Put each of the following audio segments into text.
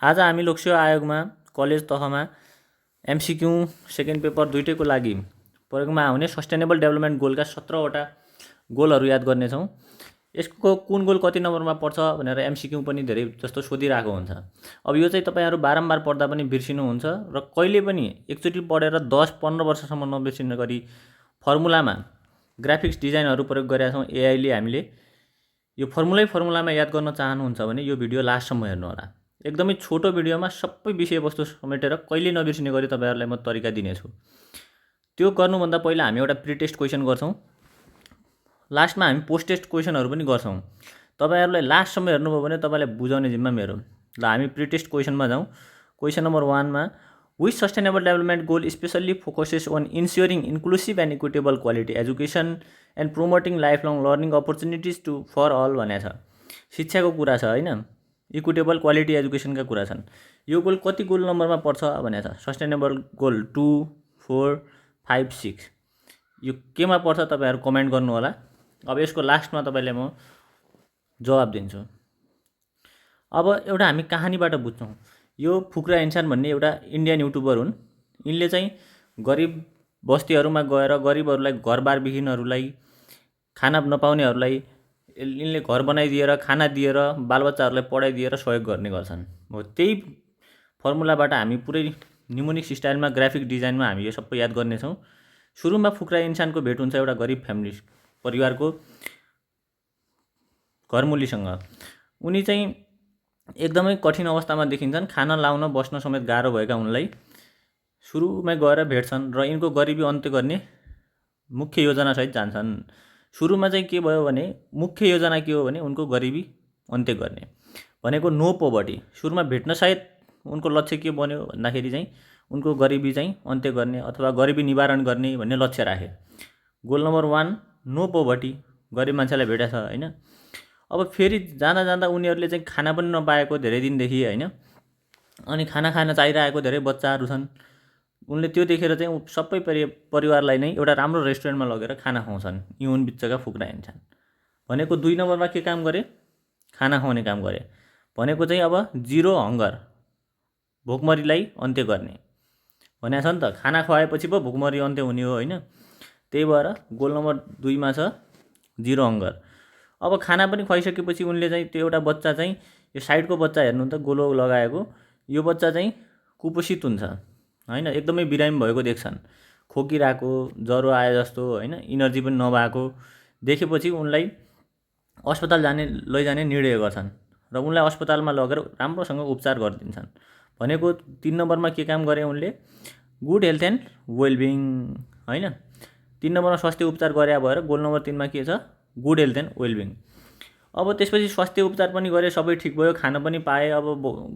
आज हामी लोकसेवा आयोगमा कलेज तहमा एमसिक्यू सेकेन्ड पेपर दुईटैको लागि प्रयोगमा आउने सस्टेनेबल डेभलपमेन्ट गोलका 17वटा गोलहरू याद गर्नेछौँ। यसको कुन गोल कति नम्बरमा पर्छ भनेर एमसिक्यू पनि धेरै जस्तो सोधिरहेको हुन्छ। अब यो चाहिँ तपाईँहरू बारम्बार पढ्दा पनि बिर्सिनुहुन्छ र कहिले पनि एकचोटि पढेर 10-15 वर्षसम्म नबिर्सिने गरी फर्मुलामा ग्राफिक्स डिजाइनहरू प्रयोग गरेका छौँ एआईले। हामीले यो फर्मुलामा याद गर्न चाहनुहुन्छ भने यो भिडियो लास्टसम्म हेर्नुहोला। एकदमै छोटो भिडियोमा सबै विषयवस्तु समेटेर कहिले नबिर्सिने गरी तपाईँहरूलाई म तरिका दिनेछु। त्यो गर्नुभन्दा पहिला हामी एउटा प्री टेस्ट क्वेसन गर्छौँ। लास्टमा हामी पोस्ट टेस्ट क्वेसनहरू पनि गर्छौँ। तपाईँहरूलाई लास्टसम्म हेर्नुभयो भने तपाईँलाई बुझाउने जिम्मा मेरो। ल हामी प्री टेस्ट क्वेसनमा जाउँ। क्वेसन नम्बर 1 मा which sustainable development goal specially focuses on ensuring inclusive and equitable quality education and promoting lifelong learning opportunities to for all भनेको छ। शिक्षाको कुरा छ हैन, इक्विटेबल क्वालिटी एजुकेसनका कुरा छन्। यो गोल कति गोल नम्बरमा पर्छ भनेको छ। सस्टेनेबल गोल 2, 4, 5, 6 यो केमा पर्छ तपाईँहरू कमेन्ट गर्नु होला। अब यसको लास्टमा तपाईँलाई म जवाब दिन्छु। अब एउटा हामी कहानीबाट बुझ्छौँ। यो फुक्रा इन्सान भन्ने एउटा इन्डियन युट्युबर हुन्। यिनले चाहिँ गरिब बस्तीहरूमा गएर गरिबहरूलाई घरबार विहीनहरूलाई खाना नपाउनेहरूलाई यिनले घर बनाइदिएर खाना दिएर बालबच्चाहरूलाई पढाइदिएर सहयोग गर्ने गर्छन्। हो त्यही फर्मुलाबाट हामी पुरै निमोनिक स्टाइलमा ग्राफिक डिजाइनमा हामी यो सबै याद गर्नेछौँ। सुरुमा फुक्रा इन्सानको भेट हुन्छ एउटा गरिब फ्यामिली परिवारको घरमुलीसँग। उनी चाहिँ एकदमै कठिन अवस्थामा देखिन्छन्। खाना लाउन बस्न समेत गाह्रो भएका उनलाई सुरुमै गएर भेट्छन् र यिनको गरिबी अन्त्य गर्ने मुख्य योजनासहित जान्छन्। सुरुमा चाहिँ के भयो भने मुख्य योजना के हो भने उनको गरिबी अन्त्य गर्ने भनेको नो पोभर्टी। सुरुमा भेट्न सहित उनको लक्ष्य के बन्यो भन्दाखेरि चाहिँ उनको गरिबी चाहिँ अन्त्य गर्ने अथवा गरिबी निवारण गर्ने भन्ने लक्ष्य राखे। गोल नम्बर 1 नो पोभर्टी, गरिब मान्छेलाई भेटेछ हैन। अब फेरि जाँदा जाँदा उनीहरूले चाहिँ खाना पनि नपाएको धेरै दिनदेखि हैन, अनि खाना खान चाहिरहेको धेरै बच्चाहरू छन्। उनले त्यो देखेर चाहिँ सबै परिवारलाई नै एउटा राम्रो रेस्टुरेन्टमा लगेर खाना खुवाउँछन्। यी हुन् बिचका फुक्रा इन्सान। भनेको 2 नम्बरमा के काम गरे? खाना खुवाउने काम गरे। भनेको चाहिँ अब जिरो हङ्गर, भोकमरीलाई अन्त्य गर्ने भनेको छ नि त। खाना खुवाएपछि पो भोकमरी अन्त्य हुने हो हैन। त्यही भएर गोल नम्बर 2 मा छ जिरो हङ्गर। अब खाना पनि खुवाइसकेपछि उनले चाहिँ त्यो एउटा बच्चा चाहिँ यो साइडको बच्चा हेर्नु त गोलो लगाएको, यो बच्चा चाहिँ कुपोषित हुन्छ हैन, एकदमै बिरामी भएको देख्छन्। खोकिरहेको, ज्वरो आए जस्तो हैन, इनर्जी पनि नभएको देखेपछि उनलाई अस्पताल लैजाने निर्णय गर्छन् र उनलाई अस्पतालमा लगेर राम्रोसँग उपचार गरिदिन्छन्। भनेको 3 नम्बरमा के काम गरे उनले? गुड हेल्थ एन्ड वेलबिङ हैन। 3 नम्बरमा स्वास्थ्य उपचार गरे भएर गोल नम्बर 3 मा के छ? Good health and well-being. अब त्यसपछि स्वास्थ्य उपचार पनि गरे, सबै ठिक भयो, खाना पनि पाए, अब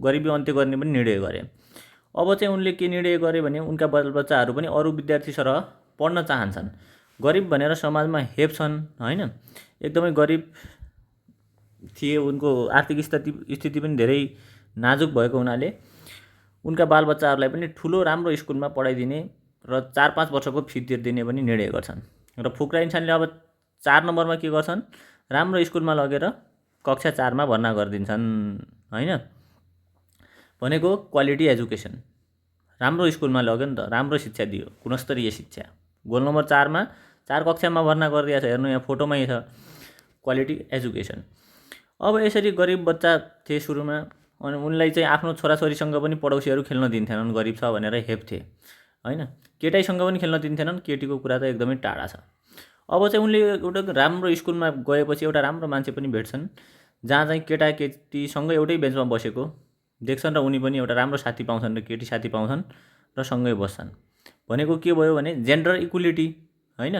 गरिबी अन्त्य गर्ने पनि निर्णय गरे। अब चाहिँ उनले के निर्णय गरे भने उनका बालबच्चाहरू पनि अरू विद्यार्थी सरह पढ्न चाहन्छन्। गरिब भनेर समाजमा हेप छन् हैन, एकदमै गरिब थिए। उनको आर्थिक स्थिति पनि धेरै नाजुक भएको हुनाले उनका बालबच्चाहरूलाई पनि ठुलो राम्रो स्कुलमा पढाइदिने र 4-5 वर्षको फी तिर्दिने पनि निर्णय गर्छन्। र फुक्रा इन्सानले अब 4 नम्बरमा के गर्छन्? राम्रो स्कुलमा लगेर कक्षा 4 मा भर्ना गरिदिन्छन् हैन। भनेको क्वालिटी एजुकेसन, राम्रो स्कुलमा लग्यो नि त, राम्रो शिक्षा दियो, गुणस्तरीय शिक्षा। गोल नम्बर 4 मा 4 कक्षामा भर्ना गरिदिएको छ। हेर्नु यहाँ फोटोमै छ क्वालिटी एजुकेसन। अब यसरी गरिब बच्चा थिए सुरुमा, अनि उनलाई चाहिँ आफ्नो छोराछोरीसँग पनि पडोसीहरू खेल्न दिन्थेनन्, गरिब छ भनेर हेप्थे हैन। केटाइसँग पनि खेल्न दिन्थेनन्, केटीको कुरा त एकदमै टाढा छ। अब चाहिँ उनले एउटा राम्रो स्कुलमा गएपछि एउटा राम्रो मान्छे पनि भेट्छन्, जहाँ चाहिँ केटाकेटीसँग एउटै बेन्चमा बसेको देख्छन् र उनी पनि एउटा राम्रो साथी पाउँछन् र केटी साथी पाउँछन् र सँगै बस्छन्। भनेको के भयो भने जेन्डर इक्वलिटी हैन,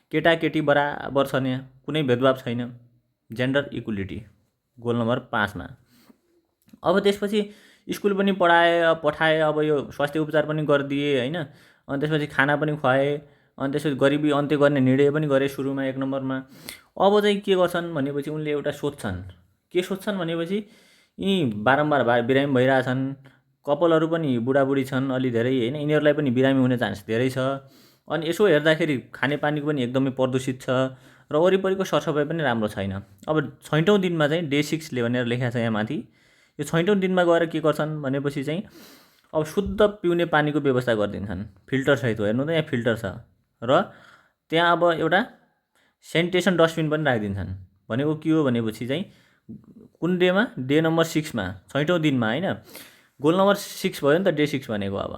केटाकेटी बराबर छन्, यहाँ कुनै भेदभाव छैन, जेन्डर इक्वलिटी गोल नम्बर 5 मा। अब त्यसपछि स्कुल पनि पठाए, अब यो स्वास्थ्य उपचार पनि गरिदिए हैन, अनि त्यसपछि खाना पनि खुवाए, अनि त्यसपछि गरिबी अन्त्य गर्ने निर्णय पनि गरे सुरुमा 1 नम्बरमा। अब चाहिँ के गर्छन् भनेपछि उनले एउटा सोध्छन्। के सोध्छन् भनेपछि यी बारम्बार बिरामी भइरहेछन्, कपालहरू पनि बुढाबुढी छन् अलि धेरै हैन, यिनीहरूलाई पनि बिरामी हुने चान्स धेरै छ। अनि यसो हेर्दाखेरि खानेपानीको पनि एकदमै प्रदूषित छ र वरिपरिको सरसफाइ पनि राम्रो छैन। अब 6औं दिनमा चाहिँ डे 6 भनेर लेखेको छ यहाँ माथि, यो 6औं दिनमा गएर के गर्छन् भनेपछि चाहिँ अब शुद्ध पिउने पानीको व्यवस्था गरिदिन्छन् फिल्टर सहित। हेर्नु त यहाँ फिल्टर छ र त्यहाँ अब एउटा सेनिटेसन डस्टबिन पनि राखिदिन्छन्। भनेको के हो भनेपछि चाहिँ कुन डेमा डे नम्बर 6 मा 6औं दिनमा हैन, गोल नम्बर 6 भयो नि त डे 6 भनेको। अब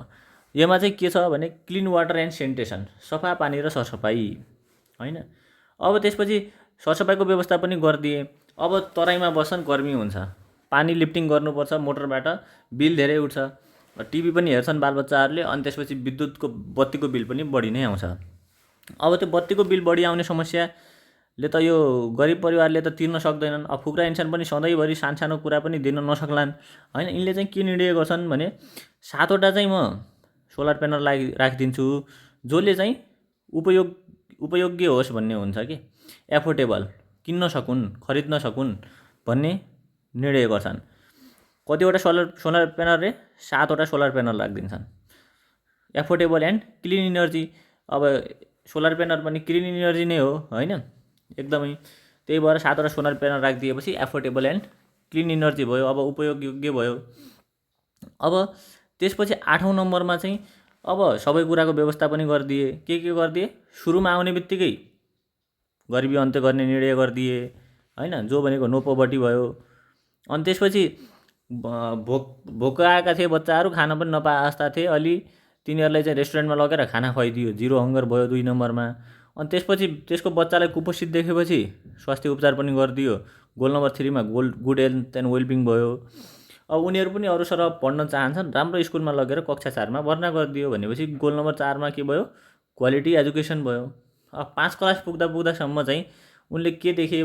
यसमा चाहिँ के छ भने क्लिन वाटर एन्ड सेनिटेसन, सफा पानी र सरसफाइ हैन। अब त्यसपछि सरसफाइको व्यवस्था पनि गरिदिए। अब तराईमा बस्छन्, गर्मी हुन्छ, पानी लिफ्टिङ गर्नुपर्छ मोटरबाट, बिल धेरै उठ्छ, टिभी पनि हेर्छन् बालबच्चाहरूले, अनि त्यसपछि विद्युतको बत्तीको बिल पनि बढी नै आउँछ। अब त्यो बत्तीको बिल बढी आउने समस्याले त यो गरिब परिवारले त तिर्न सक्दैनन्। अब फुक्रा इन्सान पनि सधैँभरि सानो कुरा पनि दिन नसक्लान् हैन। यिनले चाहिँ के निर्णय गर्छन् भने 7वटा चाहिँ म सोलर प्यानल राखिदिन्छु, जसले चाहिँ उपयोग्य होस् भन्ने हुन्छ कि, एफोर्डेबल, किन्न सकुन्, खरिद्न सकुन् भन्ने निर्णय गर्छन्। कतिवटा सोलर प्यानल रे 7वटा सोलर प्यानल राखिदिन्छन्। एफोर्डेबल एन्ड क्लिन इनर्जी, अब सोलर प्यानल पनि क्लिन इनर्जी नै हो हैन एकदमै। त्यही भएर 7वटा सोलर प्यानल राखिदिएपछि एफोर्डेबल एन्ड क्लिन इनर्जी भयो, अब उपयोगयोग्य भयो। अब त्यसपछि 8औं नम्बरमा चाहिँ अब सबै कुराको व्यवस्था पनि गरिदिए। के गरिदिए? सुरुमा आउने बित्तिकै गरिबी अन्त्य गर्ने निर्णय गरिदिए हैन, जो भनेको नो पोभर्टी भयो। अनि त्यसपछि भोक आएका थिए बच्चाहरू, खान पनि नपाए अवस्था थिए, अलि तिनीहरूलाई चाहिँ रेस्टुरेन्टमा लगेर खाना खुवाइदियो, जिरो हङ्गर भयो 2 नम्बरमा। अनि त्यसपछि त्यसको बच्चालाई कुपोषित देखेपछि स्वास्थ्य उपचार पनि गरिदियो। गोल नम्बर 3 मा गुड हेल्थ एन्ड वेलबिङ भयो। अब उनीहरू पनि अरू सर पढ्न चाहन्छन्, राम्रो स्कुलमा लगेर कक्षा 4 मा भर्ना गरिदियो भनेपछि गोल नम्बर 4 मा के भयो? क्वालिटी एजुकेसन भयो। अब 5 क्लास पुग्दासम्म चाहिँ उनले के देखे,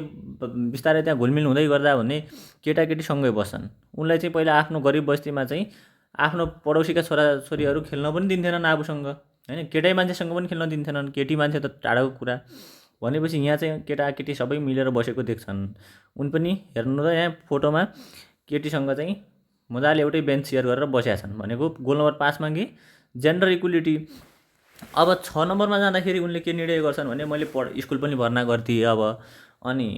बिस्तारै त्यहाँ घुलमिल हुँदै गर्दा भने केटाकेटीसँगै बस्छन्। उनलाई चाहिँ पहिला आफ्नो गरिब बस्तीमा चाहिँ आफ्नो पडोसीका छोराछोरीहरू खेल्न पनि दिन्थेनन् आफूसँग हैन, केटै मान्छेसँग पनि खेल्न दिन्थेनन्, केटी मान्छे त टाढाको कुरा। भनेपछि यहाँ चाहिँ केटाकेटी सबै मिलेर बसेको देख्छन्। उन पनि हेर्नु त यहाँ फोटोमा केटीसँग चाहिँ मजाले एउटै बेन्च सेयर गरेर बसेका छन्। भनेको गोल नम्बर 5 मा कि जेन्डर इक्वालिटी। अब 6 नम्बरमा जाँदाखेरि उनले के निर्णय गर्छन् भने मैले स्कुल पनि भर्ना गरिदिएँ अब, अनि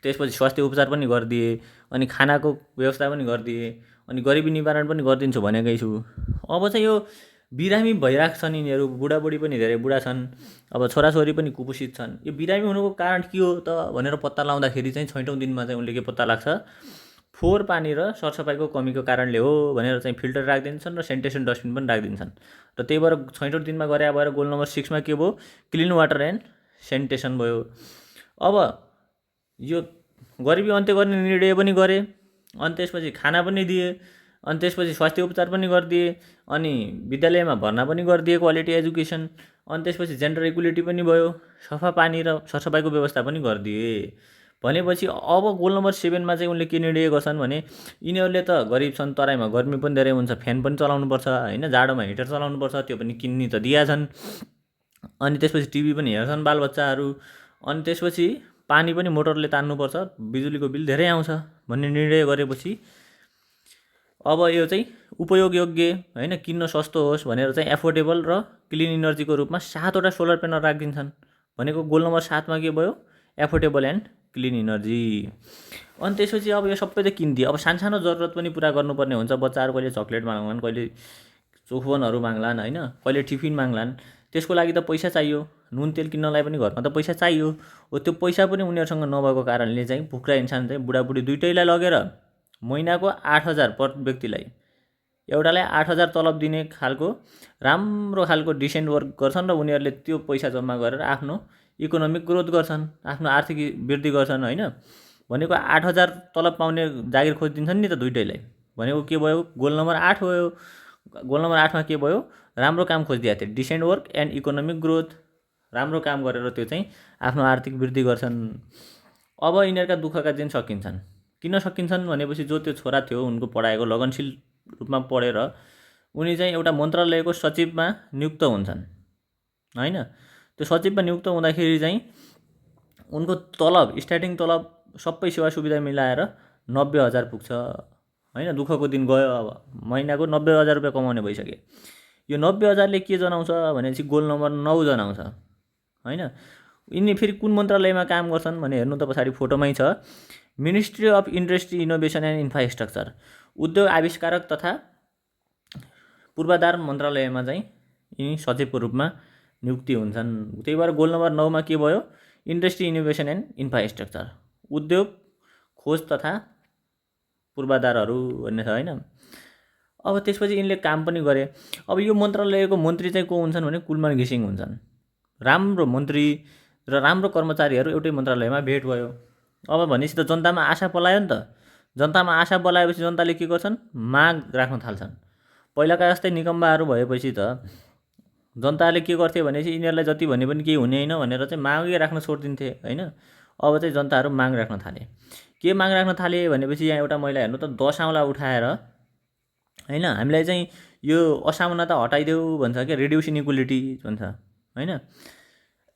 त्यसपछि स्वास्थ्य उपचार पनि गरिदिएँ, अनि खानाको व्यवस्था पनि गरिदिएँ, अनि गरिबी निवारण पनि गरिदिन्छु भनेकै छु। अब चाहिँ यो बिरामी भइरहेको छन् यिनीहरू, बुढाबुढी पनि धेरै बुढा छन्, अब छोराछोरी पनि कुपोषित छन्। यो बिरामी हुनुको कारण के हो त भनेर पत्ता लगाउँदाखेरि चाहिँ 6औं दिनमा चाहिँ उनले के पत्ता लाग्छ? फोहोर पानी र सरसफाइको कमीको कारणले हो भनेर चाहिँ फिल्टर राखिदिन्छन् र सेनिटेसन डस्टबिन पनि राखिदिन्छन्। र त्यही भएर 6औं दिनमा गरे भएर गोल नम्बर 6 मा के भयो? क्लिन वाटर एन्ड सेनिटेसन भयो। अब यो गरिबी अन्त्य गर्ने निर्णय पनि गरे, अनि त्यसपछि खाना पनि दिए, अनि त्यसपछि स्वास्थ्य उपचार पनि गरिदिए, अनि विद्यालयमा भर्ना पनि गरिदिए, क्वालिटी एजुकेसन, अनि त्यसपछि जेन्डर इक्वालिटी पनि भयो, सफा पानी र सरसफाइको व्यवस्था पनि गरिदिए। भनेपछि अब गोल नम्बर 7 मा चाहिँ उनले के निर्णय गर्छन् भने यिनीहरूले त गरिब छन्, तराईमा गर्मी पनि धेरै हुन्छ, फ्यान पनि चलाउनुपर्छ हैन, जाडोमा हिटर चलाउनुपर्छ, त्यो पनि किन्नी त दिएछन्। अनि त्यसपछि टिभी पनि हेर्छन् बालबच्चाहरू, अनि त्यसपछि पानी पनि मोटरले तान्नुपर्छ, बिजुलीको बिल धेरै आउँछ भन्ने निर्णय गरेपछि अब यो चाहिँ उपयोगयोग्य हैन, किन्न सस्तो होस् भनेर चाहिँ एफोर्डेबल र क्लिन इनर्जीको रूपमा 7वटा सोलर प्यानल राखिदिन्छन्। भनेको गोल नम्बर 7 मा के भयो? Affordable and clean energy. अनि त्यसपछि अब यो सबै त किनिदिए। अब सानो जरुरत पनि पुरा गर्नुपर्ने हुन्छ। बच्चाहरू कहिले चक्लेट माग्लान्, कहिले चोखवनहरू माग्लान् हैन, कहिले टिफिन माग्लान्, त्यसको लागि त पैसा चाहियो। नुन तेल किन्नलाई पनि घरमा त पैसा चाहियो। हो त्यो पैसा पनि उनीहरूसँग नभएको कारणले चाहिँ भुक्रा इन्सान चाहिँ बुढाबुढी दुइटैलाई लगेर महिनाको 8000 पर व्यक्तिलाई, एउटालाई 8000 तलब दिने खालको राम्रो खालको डिसेन्ट वर्क गर्छन् र उनीहरूले त्यो पैसा जम्मा गरेर आफ्नो इकोनोमिक ग्रोथ गर्छन्, आफ्नो आर्थिक वृद्धि गर्छन् हैन। भनेको 8000 तलब पाउने जागिर खोजिदिन्छन् नि त दुइटैलाई। भनेको के भयो? गोल नम्बर 8 भयो। गोल नम्बर 8 मा के भयो? राम्रो काम खोजिदिएको थियो, decent work and economic growth. राम्रो काम गरेर त्यो चाहिँ आफ्नो आर्थिक वृद्धि गर्छन्। अब यिनीहरूका दुःखका दिन सकिन्छन्। किन सकिन्छन् भनेपछि जो त्यो छोरा थियो उनको पढाएको लगनशील रूपमा पढेर उनी चाहिँ एउटा मन्त्रालयको सचिवमा नियुक्त हुन्छन् हैन। त्यो सचिवमा नियुक्त हुँदाखेरि चाहिँ उनको तलब, स्टार्टिङ तलब सबै सेवा सुविधा मिलाएर 90000 पुग्छ हैन। दुःखको दिन गयो। अब महिनाको 90000 रुपैयाँ कमाउने भइसके। यो 90000 ले के जनाउँछ भनेपछि गोल नम्बर 9 जनाउँछ हैन। यिनी फेरि कुन मन्त्रालयमा काम गर्छन् भने हेर्नु त पछाडि फोटोमै छ, ministry of industry, innovation and infrastructure. उद्योग आविष्कारक तथा पूर्वाधार मन्त्रालयमा चाहिँ यिनी सचिवको रूपमा नियुक्ति हुन्छन्। त्यही भएर गोल नम्बर 9 मा के भयो? इन्डस्ट्री, इनोभेसन एन्ड इन्फ्रास्ट्रक्चर, उद्योग, खोज तथा पूर्वाधारहरू भन्ने छ होइन। अब त्यसपछि यिनले काम पनि गरे। अब यो मन्त्रालयको मन्त्री चाहिँ को हुन्छन् भने कुलमान घिसिङ हुन्छन्। राम्रो मन्त्री र राम्रो कर्मचारीहरू एउटै मन्त्रालयमा भेट भयो। अब भनेपछि त जनतामा आशा पलायो नि त। जनतामा आशा पलाएपछि जनताले के गर्छन्? माग राख्न थाल्छन्। पहिलाका जस्तै निकम्बाहरू भएपछि त जनताले के गर्थे भनेपछि यिनीहरूलाई जति भने पनि केही हुने होइन भनेर चाहिँ मागै राख्न छोडिदिन्थे होइन। अब चाहिँ जनताहरू माग राख्न थाले। के माग राख्न थाले भनेपछि यहाँ एउटा महिला हेर्नु त 10 औँला उठाएर होइन हामीलाई चाहिँ यो असमानता हटाइदेऊ भन्छ क्या, रिड्युस इनइक्वालिटी भन्छ होइन।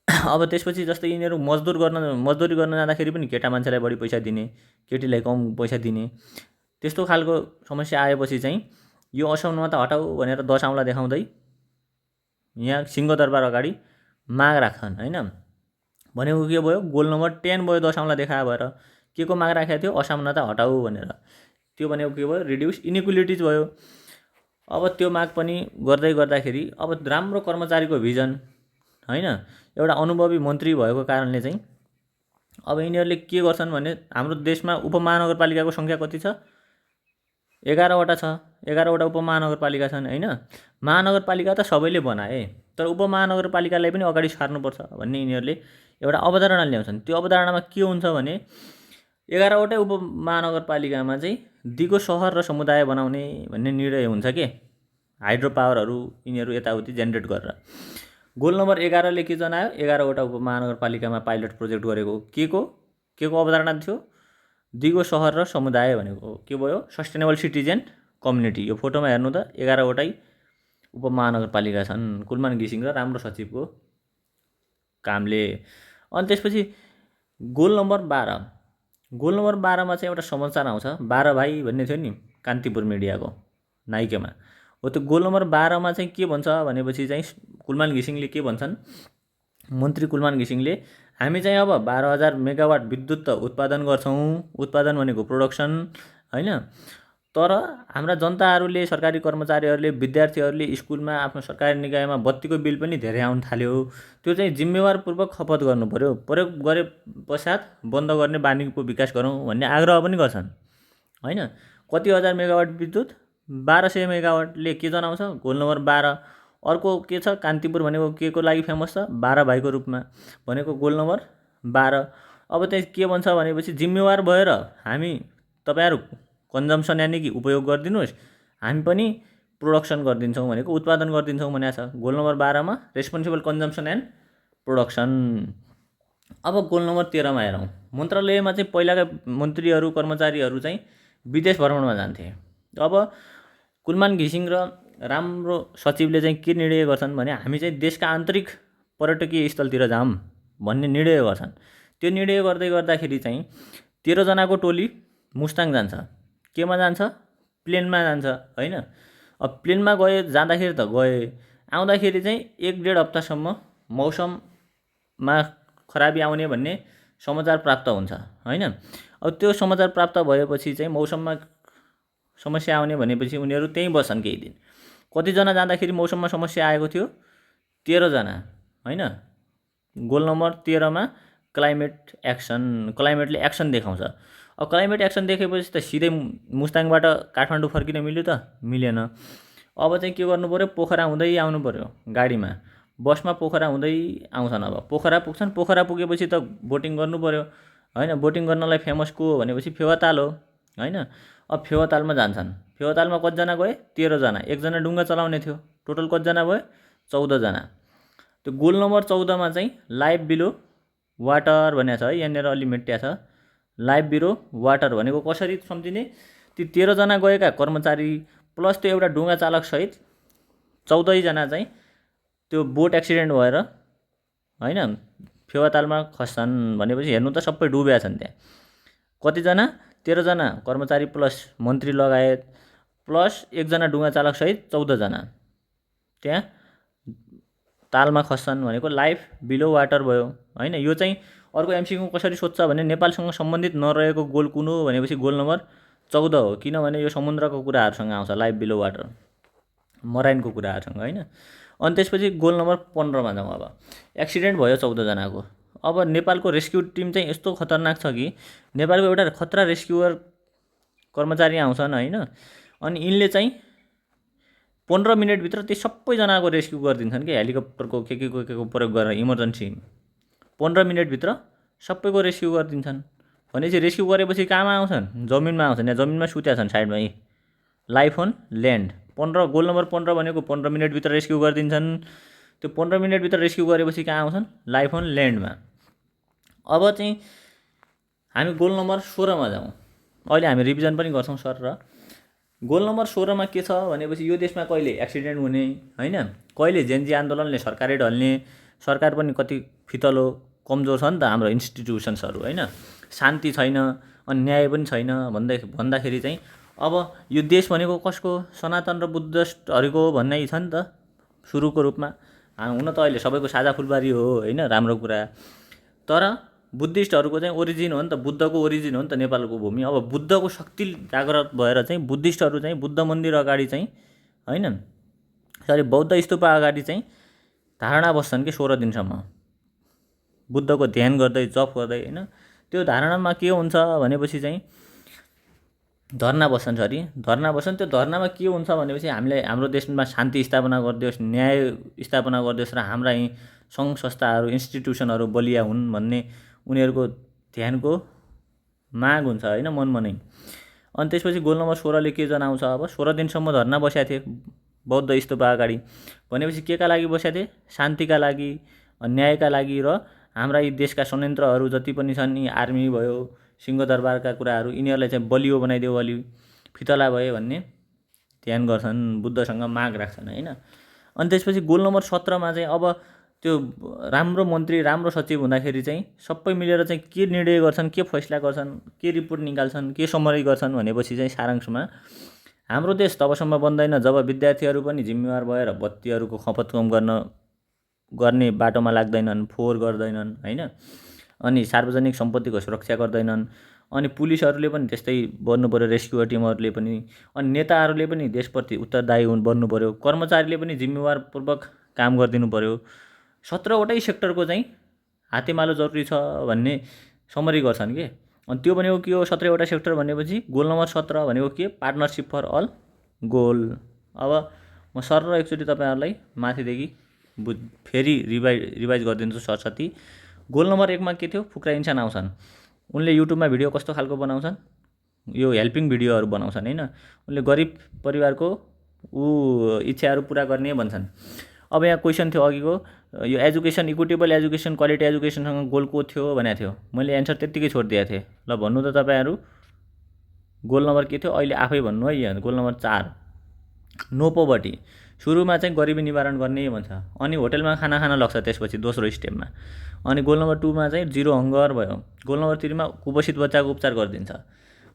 अब त्यसपछि जस्तै यिनीहरू मजदुरी गर्न जाँदाखेरि पनि केटा मान्छेलाई बढी पैसा दिने, केटीलाई कम पैसा दिने, त्यस्तो खालको समस्या आएपछि चाहिँ यो असमानता हटाऊ भनेर 10 औँला देखाउँदै यहाँ सिंहदरबार अगाडि माग राख्छन् होइन। भनेको के भयो? गोल नम्बर 10 भयो 10 औँला देखाए भएर। के को माग राखेको थियो? असमानता हटाऊ भनेर। त्यो भनेको के भयो? रिड्युस इनइक्वालिटिज भयो। अब त्यो माग पनि गर्दै गर्दाखेरि अब राम्रो कर्मचारीको भिजन होइन, एउटा अनुभवी मन्त्री भएको कारणले चाहिँ अब यिनीहरूले के गर्छन् भने हाम्रो देशमा उपमहानगरपालिकाको सङ्ख्या कति छ? 11वटा छ। 11वटा उपमहानगरपालिका छन् होइन। महानगरपालिका त सबैले बनाए, तर उपमहानगरपालिकालाई पनि अगाडि सार्नुपर्छ भन्ने यिनीहरूले एउटा अवधारणा ल्याउँछन्। त्यो अवधारणामा के हुन्छ भने 11वटै उपमहानगरपालिकामा चाहिँ दिगो सहर र समुदाय बनाउने भन्ने निर्णय हुन्छ के, हाइड्रो पावरहरू यिनीहरू यताउति जेनेरेट गरेर। गोल नम्बर 11ले के जनायो? 11वटा उपमहानगरपालिकामा पाइलट प्रोजेक्ट गरेको के को अवधारणा थियो? दिगो सहर र समुदाय भनेको के भयो? Sustainable cities and community. यो फोटोमा हेर्नु त 11वटै उपमहानगरपालिका छन् कुलमान घिसिङ र राम्रो सचिवको कामले। अनि त्यसपछि गोल नम्बर 12, गोल नम्बर 12मा चाहिँ एउटा समाचार आउँछ। 12 भाइ भन्ने थियो नि कान्तिपुर मिडियाको नाइकेमा, हो त्यो गोल नम्बर 12मा चाहिँ के भन्छ भनेपछि चाहिँ कुलमान घिसिङले के भन्छन्? मन्त्री कुलमान घिसिङले हामी चाहिँ अब 12,000 मेगावाट विद्युत त उत्पादन गर्छौँ, उत्पादन भनेको प्रोडक्सन होइन, तर हाम्रा जनताहरूले, सरकारी कर्मचारीहरूले, विद्यार्थीहरूले स्कुलमा आफ्नो सरकारी निकायमा बत्तीको बिल पनि धेरै आउन थाल्यो। त्यो चाहिँ जिम्मेवारपूर्वक खपत गर्नु पर्यो, प्रयोग गरे पश्चात बन्द गर्ने बानीको विकास गरौँ भन्ने आग्रह पनि गर्छन् होइन। कति हजार मेगावाट विद्युत? 1200 मेगावाटले के जनाउँछ? Goal number 12। अर्को के छ? कान्तिपुर भनेको के को लागि फेमस छ? 12 भाइको रूपमा भनेको गोल नम्बर 12। अब चाहिँ के भन्छ भनेपछि जिम्मेवार भएर हामी तपाईहरु कन्जम्सन यानि कि उपयोग गरिदिनुहोस्, हामी पनि प्रोडक्सन गरिदिन्छौँ भनेको उत्पादन गरिदिन्छौँ भनेको छ गोल नम्बर 12 मा, रेस्पोन्सिबल कन्जम्सन एन्ड प्रोडक्सन। अब गोल नम्बर 13 मा हेरौँ। मन्त्रालयमा चाहिँ पहिलाका मन्त्रीहरू कर्मचारीहरू चाहिँ विदेश भ्रमणमा जान्थे। अब कुलमान घिसिङ र राम्रो सचिवले चाहिँ के निर्णय गर्छन् भने हामी चाहिँ देशका आन्तरिक पर्यटकीय स्थलतिर जाऊँ भन्ने निर्णय गर्छन्। त्यो निर्णय गर्दै गर्दाखेरि चाहिँ 13 जनाको टोली मुस्ताङ जान्छ। केमा जान्छ? प्लेनमा जान्छ हैन। अब प्लेनमा जाँदाखेरि त गए, आउँदाखेरि चाहिँ 1.5 हप्तासम्म मौसममा खराबी आउने भन्ने समाचार प्राप्त हुन्छ हैन। अब त्यो समाचार प्राप्त भएपछि चाहिँ मौसममा समस्या आउने भनेपछि उनीहरू त्यहीँ बस्छन् केही दिन। कति जना जाँदाखेरि मौसममा समस्या आएको थियो? 13 जना हैन। गोल नम्बर 13 मा क्लाइमेट एक्सन, क्लाइमेटले एक्सन देखाउँछ। अब क्लाइमेट एक्सन देखेपछि त सिधै मुस्ताङबाट काठमाडौँ फर्किन मिल्यो त? मिलेन। अब चाहिँ के गर्नु पर्यो? पोखरा हुँदै आउनु पर्यो गाडीमा, बसमा पोखरा हुँदै आउँछन्। अब पोखरा पुग्छन्, पोखरा पुगेपछि त बोटिङ गर्नु पर्यो हैन। बोटिङ गर्नलाई फेमस को हो भनेपछि फेवाताल हो हैन। अब फेवातालमा जान्छन्। फेवातालमा कतिजना गए? 13 जना। एकजना डुङ्गा चलाउने थियो। टोटल कतिजना भयो? 14 जना। त्यो गोल नम्बर 14 मा चाहिँ लाइफ बिलो वाटर भनेको छ है, यहाँनिर अलि मेट्या छ। लाइफ बिलो वाटर भनेको कसरी सम्झिने? ती 13 जना गएका कर्मचारी प्लस त्यो एउटा डुङ्गा चालक सहित 14 जना चाहिँ त्यो बोट एक्सिडेन्ट भएर हैन फेवातालमा खस्छन् भनेपछि हेर्नु त सबै डुबेका छन् त्यहाँ। कतिजना? 13 जना कर्मचारी प्लस मन्त्री लगायत प्लस एकजना डुङ्गा चालक सहित 14 जना त्यहाँ तालमा खस्छन् भनेको लाइफ बिलो वाटर भयो हैन। यो चाहिँ अर्को एमसीक्यू कसरी सोध्छ भने नेपालसँग सम्बन्धित नरहेको गोल कुन हो भनेपछि गोल नम्बर 14 हो, किनभने यो समुद्रको कुराहरूसँग आउँछ, लाइफ बिलो वाटर, मराइनको कुराहरूसँग होइन। अनि त्यसपछि गोल नम्बर 15मा जाउँ। अब एक्सिडेन्ट भयो 14 जनाको। अब नेपालको रेस्क्यु टिम चाहिँ यस्तो खतरनाक छ कि नेपालको एउटा खतरा रेस्क्युअर कर्मचारी आउँछन् होइन, अनि यिनले चाहिँ 15 मिनटभित्र त्यो सबैजनाको रेस्क्यु गरिदिन्छन् कि हेलिकप्टरको के को प्रयोग गरेर इमर्जेन्सी 15 मिनटभित्र सबैको रेस्क्यु गरिदिन्छन्। भनेपछि रेस्क्यु गरेपछि कहाँमा आउँछन्? जमिनमा आउँछन्। यहाँ जमिनमा सुत्या छन् साइडमा यी life on land. 15 goal number 15 भनेको 15 मिनटभित्र रेस्क्यु गरिदिन्छन्। त्यो 15 मिनटभित्र रेस्क्यु गरेपछि कहाँ आउँछन्? लाइफ अन ल्यान्डमा। अब चाहिँ हामी गोल नम्बर 16मा जाउँ। अहिले हामी रिभिजन पनि गर्छौँ सर। र गोल नम्बर 16मा के छ भनेपछि यो देशमा कहिले एक्सिडेन्ट हुने होइन, कहिले जेनजी आन्दोलनले सरकारै ढल्ने, सरकार पनि कति फितलो कमजोर छ नि त हाम्रो इन्स्टिट्युसन्सहरू होइन, शान्ति छैन अनि न्याय पनि छैन भन्दाखेरि चाहिँ अब यो देश भनेको कसको? सनातन र बुद्धिस्टहरूको भन्ने छ नि त सुरुको रूपमा। हुन त अहिले सबैको साझा फुलबारी हो होइन, राम्रो कुरा। तर बुद्धिस्टहरूको चाहिँ ओरिजिन हो नि त, बुद्धको ओरिजिन हो नि त नेपालको भूमि। अब बुद्धको शक्ति जागृत भएर चाहिँ बुद्धिस्टहरू चाहिँ बुद्ध मन्दिर अगाडि चाहिँ होइन, सरी बौद्ध स्तूपा अगाडि चाहिँ धारणा बस्छन् कि 16 दिनसम्म बुद्धको ध्यान गर्दै जप गर्दै होइन। त्यो धारणामा के हुन्छ भनेपछि चाहिँ धर्ना बस्छन् सरी, धर्ना बस्छन्। त्यो धर्नामा के हुन्छ भनेपछि हामीले हाम्रो देशमा शान्ति स्थापना गरिदियोस्, न्याय स्थापना गरिदियोस् र हाम्रा यी सङ्घ संस्थाहरू इन्स्टिट्युसनहरू बलिया हुन् भन्ने उनीहरूको ध्यानको माग हुन्छ होइन, मनमा नै। अनि त्यसपछि गोल नम्बर 16ले के जनाउँछ? अब 16 दिनसम्म धर्ना बसेका थिए बौद्ध स्तूपा अगाडि। भनेपछि के का लागि बसेका थिए? शान्तिका लागि, न्यायका लागि र हाम्रा यी देशका संयन्त्रहरू जति पनि छन्, यी आर्मी भयो, सिंहदरबारका कुराहरू, यिनीहरूलाई चाहिँ बलियो बनाइदेऊ, अलि फितला भए भन्ने ध्यान गर्छन्, बुद्धसँग माग राख्छन् होइन। अनि त्यसपछि गोल नम्बर 17मा चाहिँ अब त्यो राम्रो मन्त्री, राम्रो सचिव हुँदाखेरि चाहिँ सबै मिलेर चाहिँ के निर्णय गर्छन्, के फैसला गर्छन्, के रिपोर्ट निकाल्छन्, के समरी गर्छन् भनेपछि चाहिँ सारांशमा हाम्रो देश तबसम्म बन्दैन जब विद्यार्थीहरू पनि जिम्मेवार भएर बत्तीहरूको खपत कम गर्ने बाटोमा लाग्दैनन्, फोहोर गर्दैनन् होइन, अनि सार्वजनिक सम्पत्तिको सुरक्षा गर्दैनन्। अनि पुलिसहरूले पनि त्यस्तै बन्नु पऱ्यो, रेस्क्यु टिमहरूले पनि, अनि नेताहरूले पनि देशप्रति उत्तरदायी बन्नु पऱ्यो, कर्मचारीले पनि जिम्मेवारपूर्वक काम गरिदिनु पऱ्यो। 17वटै सेक्टरको चाहिँ हातेमालो जरुरी छ भन्ने समरी गर्छन् के। अनि त्यो भनेको के हो? 17वटा सेक्टर भनेपछि गोल नम्बर 17 भनेको के? Partnership for all goal. अब म सर र एकचोटि तपाईँहरूलाई माथिदेखि फेरि रिभाइज गरिदिन्छु सरस्वती। गोल नम्बर 1मा के थियो? फुक्रा इन्सान आउँछन्, उनले युट्युबमा भिडियो कस्तो खालको बनाउँछन्? यो हेल्पिङ भिडियोहरू बनाउँछन् होइन, उनले गरिब परिवारको इच्छाहरू पुरा गर्ने भन्छन्। अब यहाँ क्वेसन थियो अघिको, यो एजुकेसन, इक्विटेबल एजुकेसन, क्वालिटी एजुकेसनसँग गोल को थियो भनेको थियो, मैले एन्सर त्यत्तिकै छोडिदिएको थिएँ। ल भन्नु त तपाईँहरू गोल नम्बर के थियो? अहिले आफै भन्नु है। यहाँ गोल नम्बर 4 नो पोभर्टी, सुरुमा चाहिँ गरिबी निवारण गर्ने भन्छ, अनि होटेलमा खाना खान लग्छ त्यसपछि दोस्रो स्टेपमा। अनि गोल नम्बर 2मा चाहिँ जिरो हङ्गर भयो। गोल नम्बर 3मा कुपोषित बच्चाको उपचार गरिदिन्छ,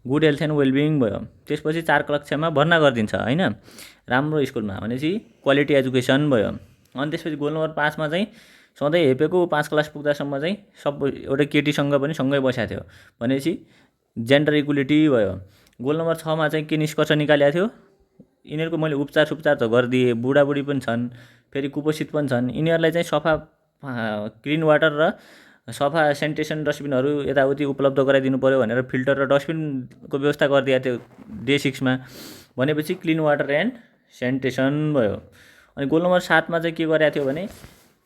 गुड हेल्थ एन्ड वेलबिङ भयो। त्यसपछि 4 कक्षामा भर्ना गरिदिन्छ होइन, राम्रो स्कुलमा, भनेपछि क्वालिटी एजुकेसन भयो। अनि त्यसपछि गोल नम्बर 5मा चाहिँ सधैँ हेपेको 5 क्लास पुग्दासम्म चाहिँ सबै एउटा केटीसँग पनि सँगै बसेको थियो, भनेपछि जेन्डर इक्वलिटी भयो। गोल नम्बर 6मा चाहिँ के निष्कर्ष निकालेको थियो? यिनीहरूको मैले उपचार त गरिदिएँ, बुढाबुढी पनि छन्, फेरि कुपोषित पनि छन्, यिनीहरूलाई चाहिँ सफा क्लिन वाटर र सफा सेनिटेसन डस्टबिनहरू यताउति उपलब्ध गराइदिनु पऱ्यो भनेर फिल्टर र डस्टबिनको व्यवस्था गरिदिएको थियो डे 6मा, भनेपछि क्लिन वाटर एन्ड सेनिटेसन भयो। अनि गोल नम्बर 7मा चाहिँ के गरेको थियो भने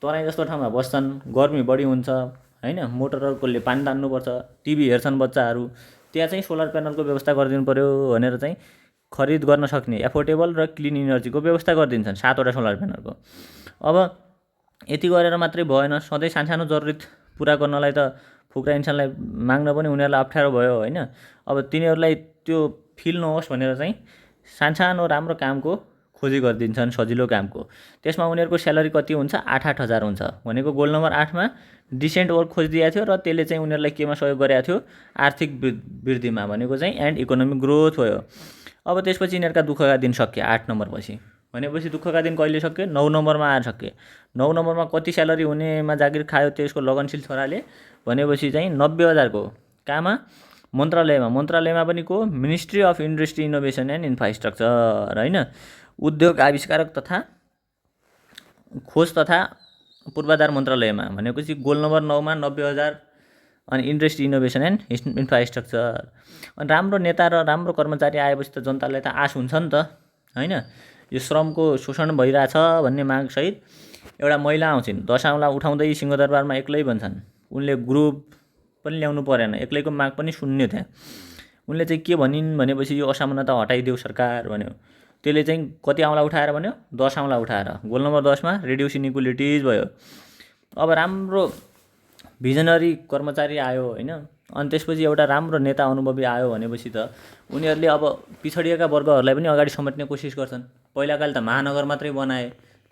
तराई जस्तो ठाउँमा बस्छन्, गर्मी बढी हुन्छ होइन, मोटरहरूले पानी तान्नुपर्छ, टिभी हेर्छन् बच्चाहरू, त्यहाँ चाहिँ सोलर प्यानलको व्यवस्था गरिदिनु पऱ्यो भनेर चाहिँ खरिद गर्न सक्ने एफोर्डेबल र क्लिन इनर्जीको व्यवस्था गरिदिन्छन् 7वटा सोलर प्यानलको। अब यति गरेर मात्रै भएन, सधैँ सानसानो जरुरत पुरा गर्नलाई त फुक्रा इन्सानलाई माग्न पनि उनीहरूलाई अप्ठ्यारो भयो होइन। अब तिनीहरूलाई त्यो फिल नहोस् भनेर चाहिँ सानसानो राम्रो कामको खोजी गरिदिन्छन्, सजिलो कामको। त्यसमा उनीहरूको स्यालेरी कति हुन्छ? 8-8 हजार हुन्छ। भनेको गोल नम्बर 8मा डिसेन्ट वर्क खोजिदिएको थियो र त्यसले चाहिँ उनीहरूलाई केमा सहयोग गरेको थियो? आर्थिक वृद्धिमा, भनेको चाहिँ एन्ड इकोनोमिक ग्रोथ भयो। अब त्यसपछि यिनीहरूका दुःखका दिन सकिए 8 नम्बर पछि, भनेपछि दुःखका दिन कहिले सकिए? 9 नम्बरमा आएर सकिए। 9 नम्बरमा कति स्यालेरी हुनेमा जागिर खायो त्यसको लगनशील छोराले, भनेपछि चाहिँ 90 हजारको कहाँमा? मन्त्रालयमा पनि को ministry of industry innovation and infrastructure होइन, उद्योग आविष्कारक तथा खोज तथा पूर्वाधार मन्त्रालयमा भनेपछि गोल नम्बर 9मा 90,000 अनि इन्डस्ट्री इनोभेसन एन्ड इन्फ्रास्ट्रक्चर। अनि राम्रो नेता र राम्रो कर्मचारी आएपछि त जनतालाई त आश हुन्छ नि त होइन। यो श्रमको शोषण भइरहेछ भन्ने मागसहित एउटा महिला आउँछिन्, दशाउँला उठाउँदै सिंहदरबारमा एक्लै भन्छन्। उनले ग्रुप पनि ल्याउनु परेन, एक्लैको माग पनि सुन्यो त्यहाँ। उनले चाहिँ के भनिन् भनेपछि यो असमानता हटाइदेऊ सरकार भन्यो। त्यसले चाहिँ कति औँला उठाएर भन्यो, 10 औँला उठाएर। गोल नम्बर 10मा रिड्युस इनइक्वालिटिज भयो। अब राम्रो भिजनरी कर्मचारी आयो होइन, अनि त्यसपछि एउटा राम्रो नेता अनुभवी आयो भनेपछि त उनीहरूले अब पिछडिएका वर्गहरूलाई पनि अगाडि समेट्ने कोसिस गर्छन्। पहिलाकाले त महानगर मात्रै बनाए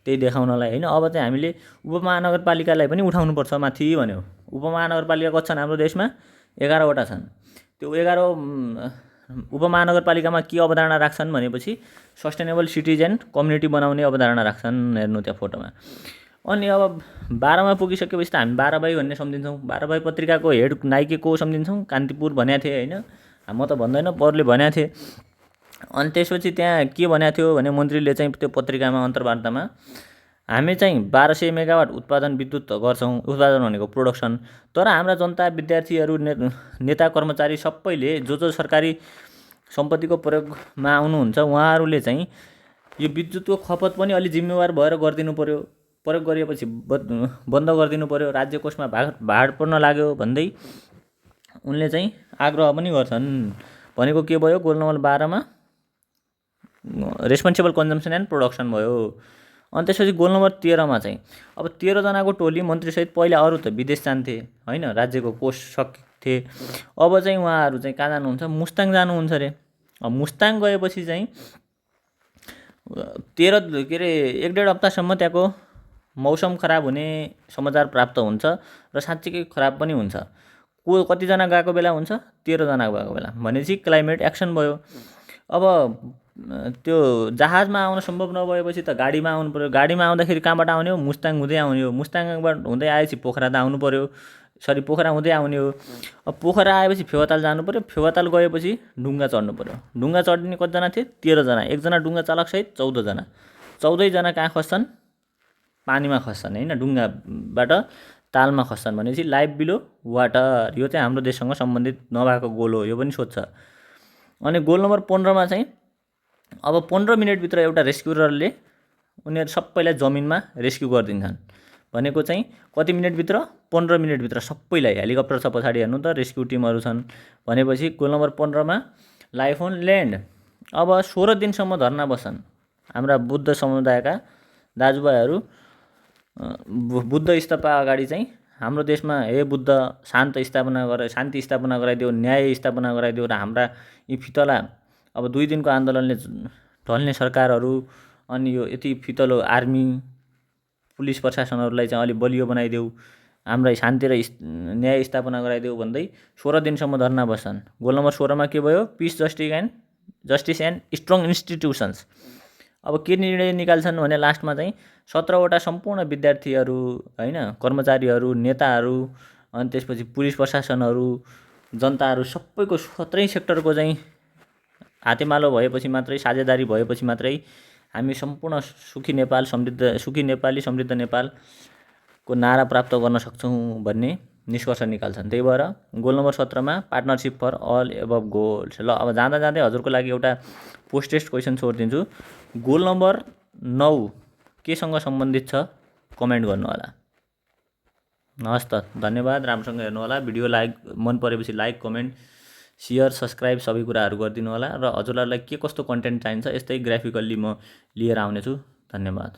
त्यही देखाउनलाई होइन, अब चाहिँ हामीले उपमहानगरपालिकालाई पनि उठाउनुपर्छ माथि भन्यो। उपमहानगरपालिका कति छन् हाम्रो देशमा? 11वटा छन्। त्यो 11 उपमहानगरपालिकामा के अवधारणा राख्छन् भनेपछि सस्टेनेबल सिटिज एन्ड कम्युनिटी बनाउने अवधारणा राख्छन्। हेर्नु त्यहाँ फोटोमा। अनि अब 12मा पुगिसकेपछि त हामी 12 भाइ भन्ने सम्झिन्छौँ। 12 भाइ पत्रिकाको हेड नाइके को सम्झिन्छौँ? कान्तिपुर भनेको थिएँ होइन, म त भन्दैन, परले भनेको थिएँ। अनि त्यसपछि त्यहाँ के भनेको थियो भने मन्त्रीले चाहिँ त्यो पत्रिकामा अन्तर्वार्तामा हामी चाहिँ 1200 मेगावाट उत्पादन विद्युत गर्छौँ, उत्पादन भनेको प्रोडक्सन। तर हाम्रा जनता, विद्यार्थीहरू, नेता कर्मचारी सबैले जो सरकारी सम्पत्तिको प्रयोगमा आउनुहुन्छ उहाँहरूले चाहिँ यो विद्युतको खपत पनि अलि जिम्मेवार भएर गरिदिनु पर्यो। प्रयोग गरिएपछि बन्द गरिदिनु पर्यो, राज्य कोषमा भाड पर्न लाग्यो भन्दै उनले चाहिँ आग्रह पनि गर्छन्। भनेको के भयो? गोल नम्बर 12मा रेस्पोन्सिबल कन्जम्सन एन्ड प्रोडक्सन भयो। अनि त्यसपछि गोल नम्बर 13मा चाहिँ अब 13 जनाको टोली मन्त्रीसहित पहिला अरू त विदेश जान्थे होइन, राज्यको कोष सक्थे। अब चाहिँ उहाँहरू चाहिँ कहाँ जानुहुन्छ? मुस्ताङ जानुहुन्छ अरे। अब मुस्ताङ गएपछि चाहिँ 1.5 हप्तासम्म त्यहाँको मौसम खराब हुने समाचार प्राप्त हुन्छ र साँच्चीकै खराब पनि हुन्छ। कतिजना गएको बेला हुन्छ? 13 जना गएको बेला भनेपछि क्लाइमेट एक्सन भयो। अब त्यो जहाजमा आउन सम्भव नभएपछि त गाडीमा आउनु पर्यो। गाडीमा आउँदाखेरि कहाँबाट आउने हो? मुस्ताङ हुँदै आउने हो। मुस्ताङबाट हुँदै आएपछि पोखरा त आउनु पर्यो, पोखरा हुँदै आउने हो। अब पोखरा आएपछि फेवाताल जानु पर्यो, फेवाताल गएपछि डुङ्गा चढ्नु पर्यो। डुङ्गा चढ्ने कतिजना थिए? 13 जना। एकजना डुङ्गा चालकसहित 14 जना। 14 जना कहाँ खस्छन्? पानीमा खस्छन् होइन, डुङ्गाबाट तालमा खस्छन्। भनेपछि लाइफ बिलो वाटर, यो चाहिँ हाम्रो देशसँग सम्बन्धित नभएको गोल हो, यो पनि सोध्छ। अनि गोल नम्बर 15मा चाहिँ अब 15 मिनटभित्र एउटा रेस्क्युररले उनीहरू सबैलाई जमिनमा रेस्क्यु गरिदिन्छन्। भनेको चाहिँ कति मिनटभित्र? 15 मिनटभित्र सबैलाई। हेलिकप्टर छ पछाडि, हेर्नु त, रेस्क्यु टिमहरू छन्। भनेपछि गोल नम्बर 15मा लाइफ अन ल्यान्ड। अब 16 दिनसम्म धर्ना बस्छन् हाम्रा बुद्ध समुदायका दाजुभाइहरू। बुद्ध स्तूप अगाडि चाहिँ हाम्रो देशमा हे बुद्ध शान्ति स्थापना गराइदियो, न्याय स्थापना गराइदियो र हाम्रा यी फितला अब 2 दिनको आन्दोलनले ढल्ने सरकारहरू अनि यो यति फितलो आर्मी पुलिस प्रशासनहरूलाई चाहिँ अलिक बलियो बनाइदेऊ, हाम्रा शान्ति र न्याय स्थापना गराइदेऊ भन्दै 16 दिनसम्म धर्ना बस्छन्। गोल नम्बर 16मा के भयो? Peace, justice and strong institutions. अब के निर्णय निकाल्छन् भने लास्टमा चाहिँ 17वटा सम्पूर्ण विद्यार्थीहरू होइन, कर्मचारीहरू, नेताहरू, अनि त्यसपछि पुलिस प्रशासनहरू, जनताहरू सबैको 17 सेक्टरको चाहिँ हातेमालो भएपछि मात्रै, साझेदारी भएपछि मात्रै हामी सम्पूर्ण सुखी नेपाल, सुखी नेपाली, समृद्ध नेपालको नारा प्राप्त गर्न सक्छौँ भन्ने निष्कर्ष निकाल्छन्। त्यही भएर गोल नम्बर 17मा partnership for all above goals. ल अब जाँदा जाँदै हजुरको लागि एउटा पोस्ट टेस्ट क्वेसन छोडिदिन्छु। गोल नम्बर 9 केसँग सम्बन्धित छ? कमेन्ट गर्नु होला। हस् त, धन्यवाद। राम्रोसँग हेर्नु होला। भिडियो मन परेपछि लाइक, कमेन्ट, सेयर, सब्सक्राइब सबै कुराहरू गरिदिनु होला। र हजुरहरूलाई के कस्तो कन्टेन्ट चाहिन्छ यस्तै ग्राफिकल्ली म लिएर आउनेछु। धन्यवाद।